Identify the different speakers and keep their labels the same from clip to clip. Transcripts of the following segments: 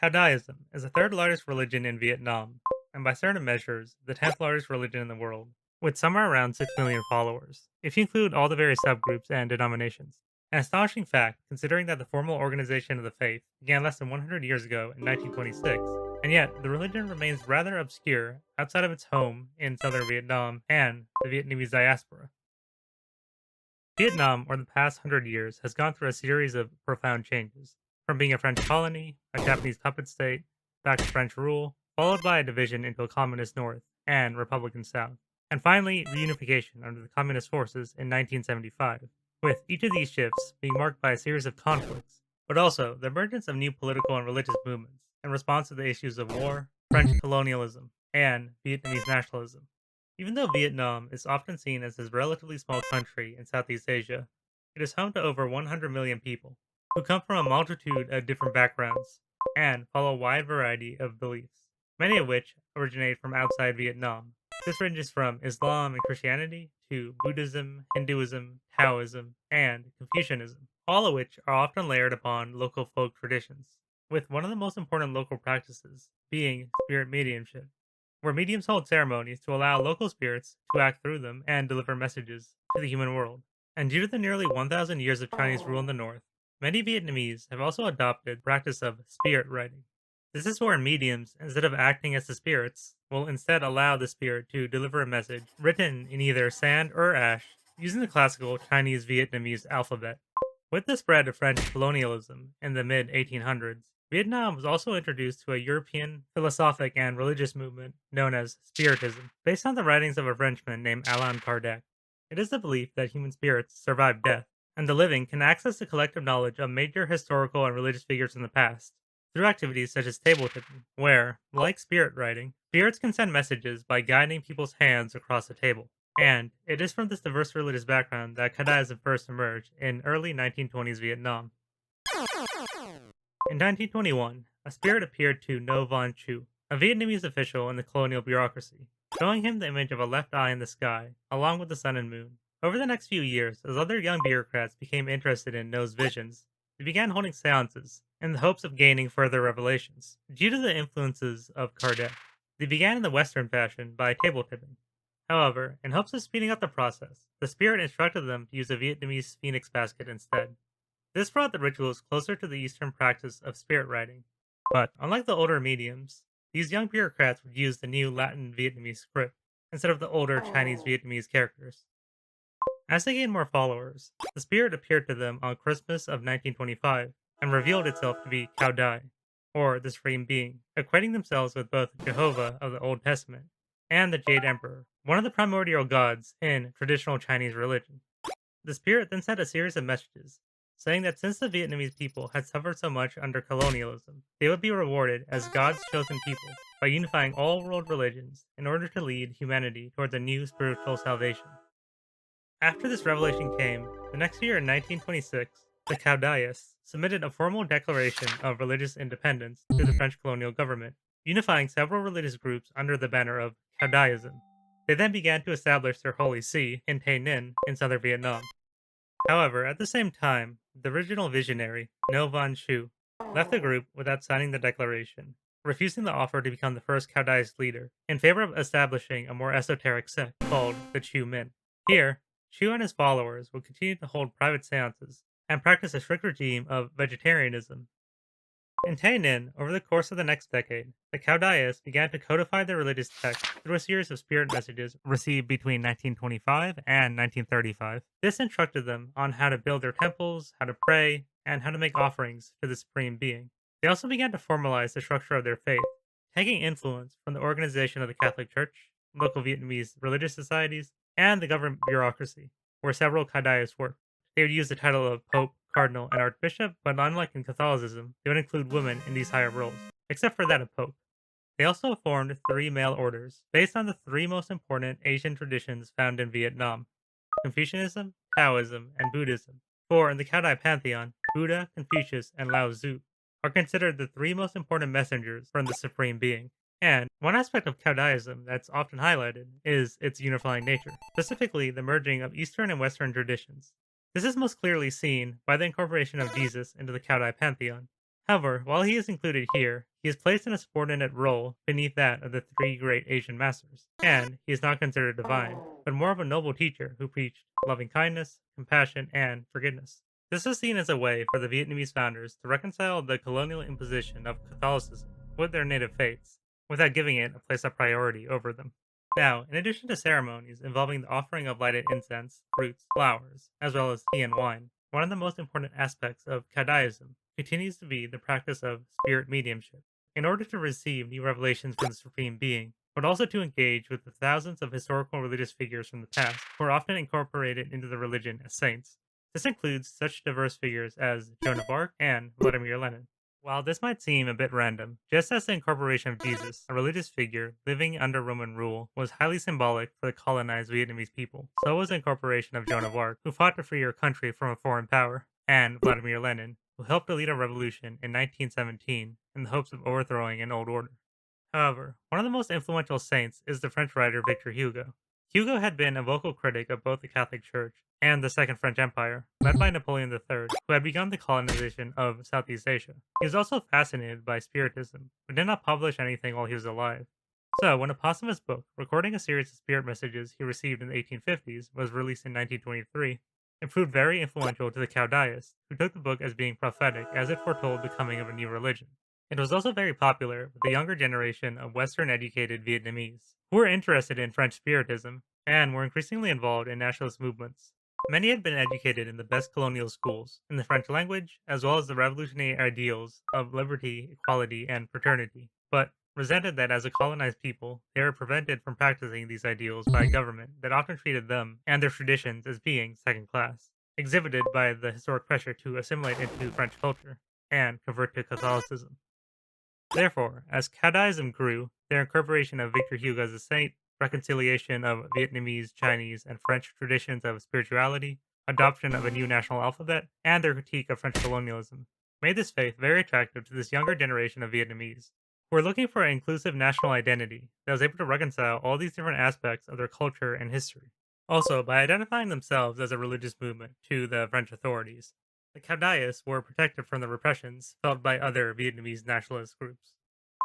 Speaker 1: Caodaism is the third largest religion in Vietnam, and by certain measures, the 10th largest religion in the world, with somewhere around 6 million followers, if you include all the various subgroups and denominations. An astonishing fact, considering that the formal organization of the faith began less than 100 years ago in 1926, and yet the religion remains rather obscure outside of its home in southern Vietnam and the Vietnamese diaspora. Vietnam, over the past 100 years, has gone through a series of profound changes, from being a French colony, a Japanese puppet state, back to French rule, followed by a division into a communist north and Republican south, and finally reunification under the communist forces in 1975, with each of these shifts being marked by a series of conflicts, but also the emergence of new political and religious movements in response to the issues of war, French colonialism, and Vietnamese nationalism. Even though Vietnam is often seen as a relatively small country in Southeast Asia, it is home to over 100 million people who come from a multitude of different backgrounds and follow a wide variety of beliefs, many of which originate from outside Vietnam. This ranges from Islam and Christianity to Buddhism, Hinduism, Taoism, and Confucianism, all of which are often layered upon local folk traditions, with one of the most important local practices being spirit mediumship, where mediums hold ceremonies to allow local spirits to act through them and deliver messages to the human world. And due to the nearly 1,000 years of Chinese rule in the north, many Vietnamese have also adopted the practice of spirit writing. This is where mediums, instead of acting as the spirits, will instead allow the spirit to deliver a message written in either sand or ash using the classical Chinese Vietnamese alphabet. With the spread of French colonialism in the mid 1800s, Vietnam was also introduced to a European philosophic and religious movement known as Spiritism, based on the writings of a Frenchman named Allan Kardec. It is the belief that human spirits survive death, and the living can access the collective knowledge of major historical and religious figures in the past through activities such as table tipping, where, like spirit writing, spirits can send messages by guiding people's hands across a table. And it is from this diverse religious background that Caodaism first emerged in early 1920s Vietnam. In 1921, a spirit appeared to No Van Chu, a Vietnamese official in the colonial bureaucracy, showing him the image of a left eye in the sky, along with the sun and moon. Over the next few years, as other young bureaucrats became interested in No's visions, they began holding seances in the hopes of gaining further revelations. Due to the influences of Kardec, they began in the Western fashion by table tipping. However, in hopes of speeding up the process, the spirit instructed them to use a Vietnamese phoenix basket instead. This brought the rituals closer to the Eastern practice of spirit writing. But unlike the older mediums, these young bureaucrats would use the new Latin Vietnamese script instead of the older Chinese Vietnamese characters. As they gained more followers, the spirit appeared to them on Christmas of 1925 and revealed itself to be Caodai, or the Supreme Being, equating themselves with both Jehovah of the Old Testament and the Jade Emperor, one of the primordial gods in traditional Chinese religion. The spirit then sent a series of messages, saying that since the Vietnamese people had suffered so much under colonialism, they would be rewarded as God's chosen people by unifying all world religions in order to lead humanity towards a new spiritual salvation. After this revelation came, the next year in 1926, the Caodaists submitted a formal declaration of religious independence to the French colonial government, unifying several religious groups under the banner of Caodaism. They then began to establish their holy see in Ninh in southern Vietnam. However, at the same time, the original visionary, No Van Chu, left the group without signing the declaration, refusing the offer to become the first Caodaist leader, in favor of establishing a more esoteric sect called the Chu Min. Here, Chu and his followers would continue to hold private seances and practice a strict regime of vegetarianism. In Thien-Huong, over the course of the next decade, the Caodaists began to codify their religious text through a series of spirit messages received between 1925 and 1935. This instructed them on how to build their temples, how to pray, and how to make offerings to the Supreme Being. They also began to formalize the structure of their faith, taking influence from the organization of the Catholic Church, local Vietnamese religious societies, and the government bureaucracy, where several Caodaists worked. They would use the title of Pope, Cardinal, and Archbishop, but unlike in Catholicism, they would include women in these higher roles, except for that of Pope. They also formed 3 male orders, based on the 3 most important Asian traditions found in Vietnam: Confucianism, Taoism, and Buddhism. For in the Caodai pantheon, Buddha, Confucius, and Lao Tzu are considered the 3 most important messengers from the Supreme Being. And one aspect of Caodaism that's often highlighted is its unifying nature, specifically the merging of Eastern and Western traditions. This is most clearly seen by the incorporation of Jesus into the Caodai pantheon. However, while he is included here, he is placed in a subordinate role beneath that of the three great Asian masters, and he is not considered divine, but more of a noble teacher who preached loving kindness, compassion, and forgiveness. This is seen as a way for the Vietnamese founders to reconcile the colonial imposition of Catholicism with their native faiths, without giving it a place of priority over them. Now, in addition to ceremonies involving the offering of lighted incense, fruits, flowers, as well as tea and wine, one of the most important aspects of Caodaism continues to be the practice of spirit mediumship. In order to receive new revelations from the Supreme Being, but also to engage with the thousands of historical religious figures from the past who are often incorporated into the religion as saints. This includes such diverse figures as Joan of Arc and Vladimir Lenin. While this might seem a bit random, just as the incorporation of Jesus, a religious figure living under Roman rule, was highly symbolic for the colonized Vietnamese people, so was the incorporation of Joan of Arc, who fought to free her country from a foreign power, and Vladimir Lenin, who helped to lead a revolution in 1917 in the hopes of overthrowing an old order. However, one of the most influential saints is the French writer Victor Hugo. Hugo had been a vocal critic of both the Catholic Church and the Second French Empire, led by Napoleon III, who had begun the colonization of Southeast Asia. He was also fascinated by Spiritism, but did not publish anything while he was alive. So, when a posthumous book recording a series of spirit messages he received in the 1850s was released in 1923, it proved very influential to the Caodaists, who took the book as being prophetic as it foretold the coming of a new religion. It was also very popular with the younger generation of Western-educated Vietnamese, who were interested in French Spiritism and were increasingly involved in nationalist movements. Many had been educated in the best colonial schools, in the French language, as well as the revolutionary ideals of liberty, equality, and fraternity, but resented that as a colonized people, they were prevented from practicing these ideals by a government that often treated them and their traditions as being second class, exhibited by the historic pressure to assimilate into French culture and convert to Catholicism. Therefore, as Caodaism grew, their incorporation of Victor Hugo as a saint, reconciliation of Vietnamese, Chinese, and French traditions of spirituality, adoption of a new national alphabet, and their critique of French colonialism made this faith very attractive to this younger generation of Vietnamese, who were looking for an inclusive national identity that was able to reconcile all these different aspects of their culture and history. Also, by identifying themselves as a religious movement to the French authorities, the Caodaists were protected from the repressions felt by other Vietnamese nationalist groups.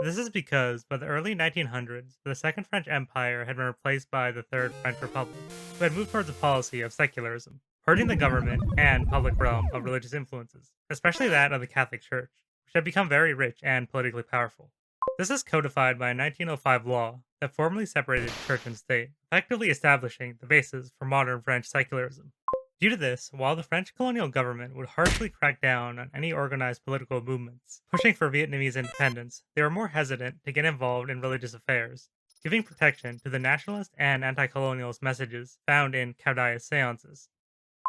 Speaker 1: This is because by the early 1900s, the Second French Empire had been replaced by the Third French Republic, who had moved towards a policy of secularism, purging the government and public realm of religious influences, especially that of the Catholic Church, which had become very rich and politically powerful. This is codified by a 1905 law that formally separated church and state, effectively establishing the basis for modern French secularism. Due to this, while the French colonial government would harshly crack down on any organized political movements pushing for Vietnamese independence, they were more hesitant to get involved in religious affairs, giving protection to the nationalist and anti-colonialist messages found in Caodaist seances.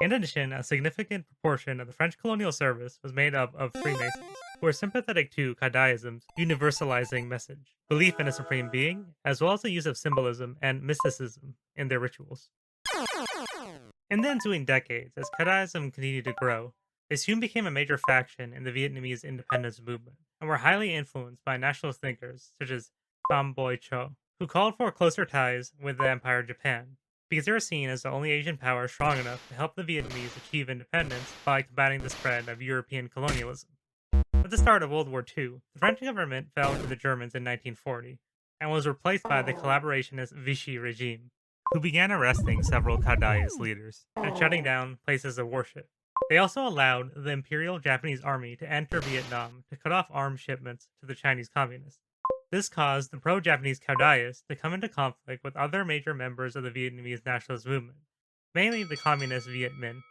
Speaker 1: In addition, a significant proportion of the French colonial service was made up of Freemasons, who were sympathetic to Caodaism's universalizing message, belief in a supreme being, as well as the use of symbolism and mysticism in their rituals. In the ensuing decades, as Caodaism continued to grow, they soon became a major faction in the Vietnamese independence movement, and were highly influenced by nationalist thinkers such as Pham Boi Cho, who called for closer ties with the Empire of Japan, because they were seen as the only Asian power strong enough to help the Vietnamese achieve independence by combating the spread of European colonialism. At the start of World War II, the French government fell to the Germans in 1940, and was replaced by the collaborationist Vichy regime, who began arresting several Caodaist leaders and shutting down places of worship. They also allowed the Imperial Japanese Army to enter Vietnam to cut off arms shipments to the Chinese communists. This caused the pro-Japanese Caodaists to come into conflict with other major members of the Vietnamese nationalist movement, mainly the communist Viet Minh.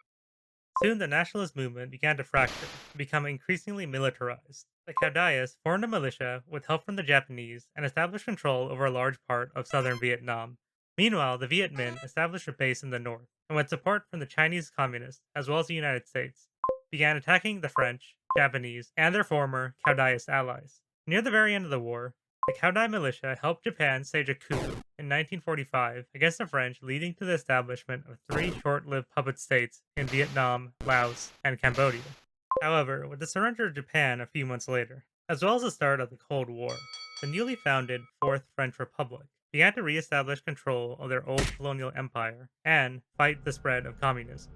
Speaker 1: Soon the nationalist movement began to fracture and become increasingly militarized. The Caodaists formed a militia with help from the Japanese and established control over a large part of southern Vietnam. Meanwhile, the Viet Minh established a base in the north, and with support from the Chinese communists, as well as the United States, began attacking the French, Japanese, and their former Caodaist allies. Near the very end of the war, the Caodai militia helped Japan stage a coup in 1945 against the French, leading to the establishment of 3 short-lived puppet states in Vietnam, Laos, and Cambodia. However, with the surrender of Japan a few months later, as well as the start of the Cold War, the newly founded Fourth French Republic began to re-establish control of their old colonial empire and fight the spread of communism.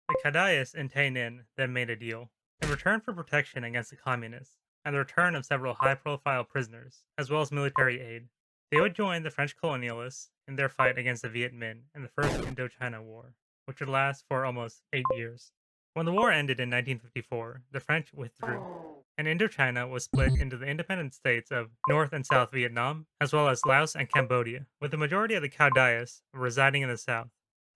Speaker 1: The Caodaists in Thien-Huong then made a deal. In return for protection against the communists, and the return of several high-profile prisoners, as well as military aid. They would join the French colonialists in their fight against the Viet Minh in the First Indochina War, which would last for almost 8 years. When the war ended in 1954, the French withdrew, and Indochina was split into the independent states of North and South Vietnam, as well as Laos and Cambodia, with the majority of the Caodais residing in the south.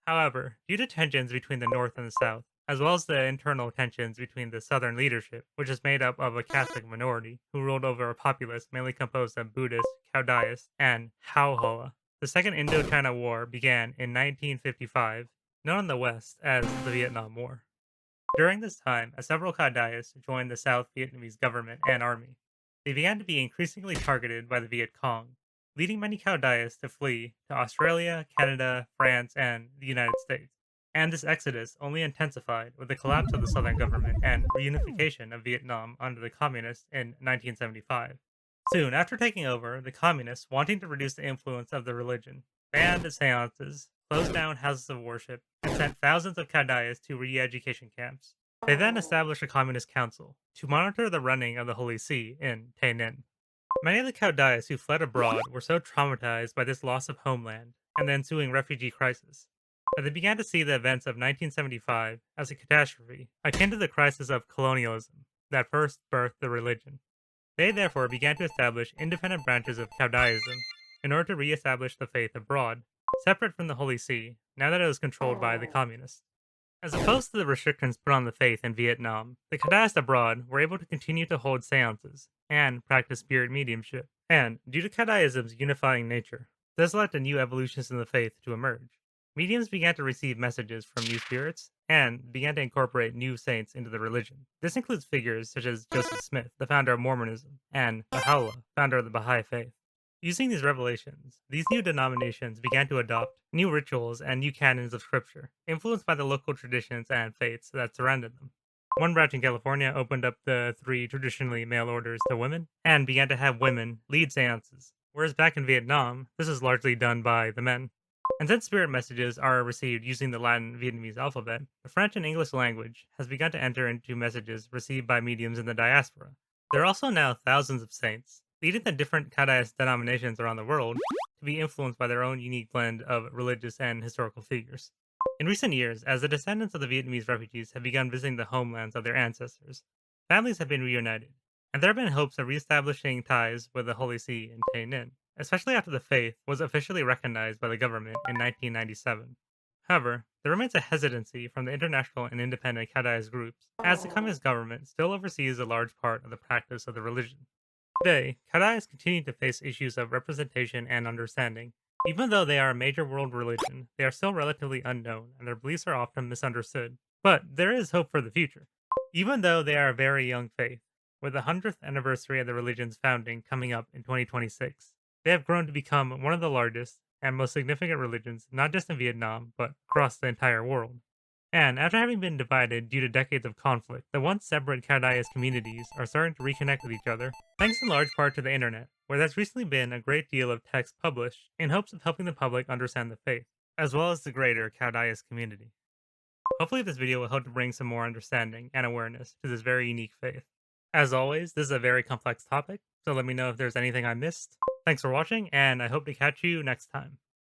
Speaker 1: However, due to tensions between the North and the South, as well as the internal tensions between the southern leadership, which is made up of a Catholic minority who ruled over a populace mainly composed of Buddhists, Caodais, and Hao Hoa, the Second Indochina War began in 1955, known in the West as the Vietnam War. During this time, several Caodais joined the South Vietnamese government and army. They began to be increasingly targeted by the Viet Cong, leading many Caodais to flee to Australia, Canada, France, and the United States. And this exodus only intensified with the collapse of the Southern government and reunification of Vietnam under the Communists in 1975. Soon after taking over, the Communists, wanting to reduce the influence of the religion, banned seances, closed down houses of worship, and sent thousands of Caodais to re-education camps. They then established a communist council to monitor the running of the Holy See in Thien-Huong. Many of the Caodais who fled abroad were so traumatized by this loss of homeland and the ensuing refugee crisis that they began to see the events of 1975 as a catastrophe akin to the crisis of colonialism that first birthed the religion. They therefore began to establish independent branches of Caodaism in order to re-establish the faith abroad, separate from the Holy See, now that it was controlled by the communists. As opposed to the restrictions put on the faith in Vietnam, the Caodais abroad were able to continue to hold seances and practice spirit mediumship. And, due to Caodaism's unifying nature, this led to new evolutions in the faith to emerge. Mediums began to receive messages from new spirits and began to incorporate new saints into the religion. This includes figures such as Joseph Smith, the founder of Mormonism, and Baha'u'llah, founder of the Baha'i faith. Using these revelations, these new denominations began to adopt new rituals and new canons of scripture, influenced by the local traditions and faiths that surrounded them. One branch in California opened up the 3 traditionally male orders to women and began to have women lead seances, whereas back in Vietnam, this is largely done by the men. And since spirit messages are received using the Latin Vietnamese alphabet, the French and English language has begun to enter into messages received by mediums in the diaspora. There are also now thousands of saints, leading the different Caodais denominations around the world to be influenced by their own unique blend of religious and historical figures. In recent years, as the descendants of the Vietnamese refugees have begun visiting the homelands of their ancestors, families have been reunited, and there have been hopes of reestablishing ties with the Holy See in Thien-Huong, especially after the faith was officially recognized by the government in 1997. However, there remains a hesitancy from the international and independent Caodais groups, as the communist government still oversees a large part of the practice of the religion. Today, Caodais continue to face issues of representation and understanding. Even though they are a major world religion, they are still relatively unknown, and their beliefs are often misunderstood. But there is hope for the future. Even though they are a very young faith, with the 100th anniversary of the religion's founding coming up in 2026, they have grown to become one of the largest and most significant religions, not just in Vietnam, but across the entire world. And after having been divided due to decades of conflict, the once separate Caodais communities are starting to reconnect with each other, thanks in large part to the internet, where there's recently been a great deal of text published in hopes of helping the public understand the faith, as well as the greater Caodais community. Hopefully this video will help to bring some more understanding and awareness to this very unique faith. As always, this is a very complex topic, so let me know if there's anything I missed. Thanks for watching, and I hope to catch you next time.